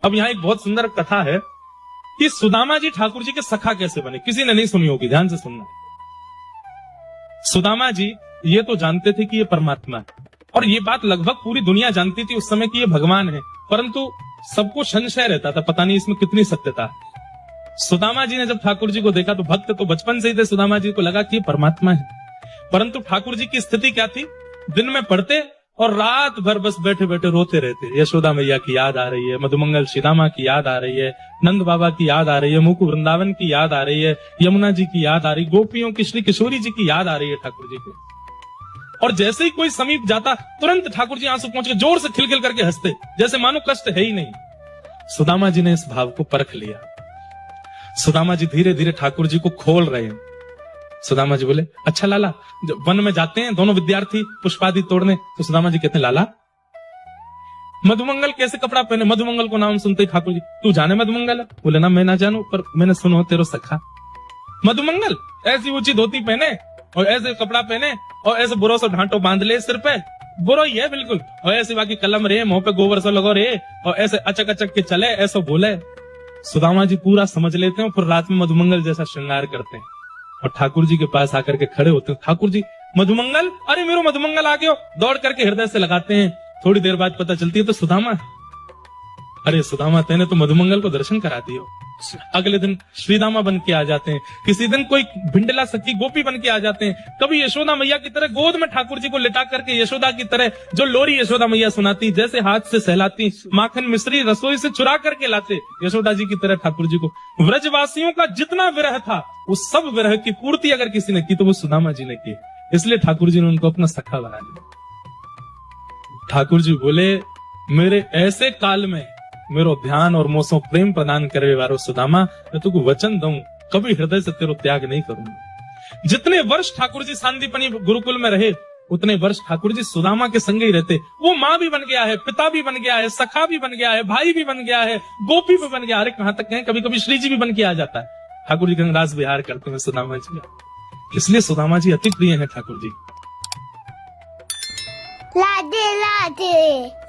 अब यहाँ एक बहुत सुंदर कथा है कि सुदामा जी ठाकुर जी के सखा कैसे बने। किसी ने नहीं सुनी होगी, ध्यान से सुनना। सुदामा जी ये तो जानते थे कि ये परमात्मा है, और ये बात लगभग पूरी दुनिया जानती थी उस समय कि ये भगवान है, परंतु सबको संशय रहता था, पता नहीं इसमें कितनी सत्यता है। सुदामा जी ने जब ठाकुर जी को देखा तो भक्त तो बचपन से ही थे, सुदामा जी को लगा कि ये परमात्मा है। परंतु ठाकुर जी की स्थिति क्या थी, दिन में पढ़ते और रात भर बस बैठे बैठे रोते रहते। यशोदा मैया की याद आ रही है, मधुमंगल श्रीदामा की याद आ रही है, नंद बाबा की याद आ रही है, मुकुंद वृंदावन की याद आ रही है, यमुना जी की याद आ रही, गोपियों की श्री किशोरी जी की याद आ रही है ठाकुर जी को। और जैसे ही कोई समीप जाता तुरंत ठाकुर जी आंसू पहुंच के जोर से खिलखिल करके हंसते, जैसे मानो कष्ट है ही नहीं। सुदामा जी ने इस भाव को परख लिया। सुदामा जी धीरे धीरे ठाकुर जी को खोल रहे हैं। सुदामा जी बोले, अच्छा लाला, जब वन में जाते हैं दोनों विद्यार्थी पुष्पादि तोड़ने, तो सुदामा जी कहते हैं, लाला मधुमंगल कैसे कपड़ा पहने। मधुमंगल को नाम सुनते ही ठाकुर जी, तू जाने मधुमंगल है? बोले ना, मैं ना जानू, पर मैंने सुनो तेरो सखा मधुमंगल ऐसी ऊंची धोती पहने और ऐसे कपड़ा पहने और ऐसे बुरो से ढांटो बांध ले सिर पे, बुरो ही है बिल्कुल, और ऐसे बाकी कलम रे, मुंह पे गोबर से लगो रे, और ऐसे अचक अचक के चले, ऐसा बोले। सुदामा जी पूरा समझ लेते हैं, फिर रात में मधुमंगल जैसा श्रृंगार करते हैं और ठाकुर जी के पास आकर के खड़े होते हैं। ठाकुर जी, मधुमंगल, अरे मेरो मधुमंगल आ गयो, दौड़ करके हृदय से लगाते हैं। थोड़ी देर बाद पता चलती है तो सुदामा। अरे सुदामा, तेने तो मधुमंगल को दर्शन करा दियो। अगले दिन श्रीदामा बन के आ जाते हैं, किसी दिन कोई भिंडला सखी गोपी बन के आ जाते हैं, कभी यशोदा मैया की तरह गोद में ठाकुर जी को लिटा करके यशोदा की तरह जो लोरी यशोदा मैया सुनाती, जैसे हाथ से सहलाती, माखन मिश्री रसोई से चुरा करके लाते, यशोदा जी की तरह ठाकुर जी को। व्रजवासियों का जितना विरह था उस सब विरह की पूर्ति अगर किसी ने की तो वो सुदामा जी ने की, इसलिए ठाकुर जी ने उनको अपना सखा बना लिया। ठाकुर जी बोले, मेरे ऐसे काल में मेरो ध्यान और मोसो प्रेम प्रदान करे वारो सुदामा, मैं तुझको वचन दूं कभी हृदय से तेरो त्याग नहीं करूंगा। जितने वर्ष ठाकुर जी सांदीपनी गुरुकुल में रहे उतने वर्ष ठाकुर जी सुदामा के संग ही रहते। वो माँ भी बन गया है, पिता भी बन गया है, सखा भी बन गया है, भाई भी बन गया है, गोपी भी बन गया। अरे कहां तक कहें, कभी कभी श्री जी भी बन के आ जाता है। ठाकुर जी गंगराज विहार करते हैं सुदामा जी, इसलिए सुदामा जी अति प्रिय है ठाकुर जी। राधे राधे।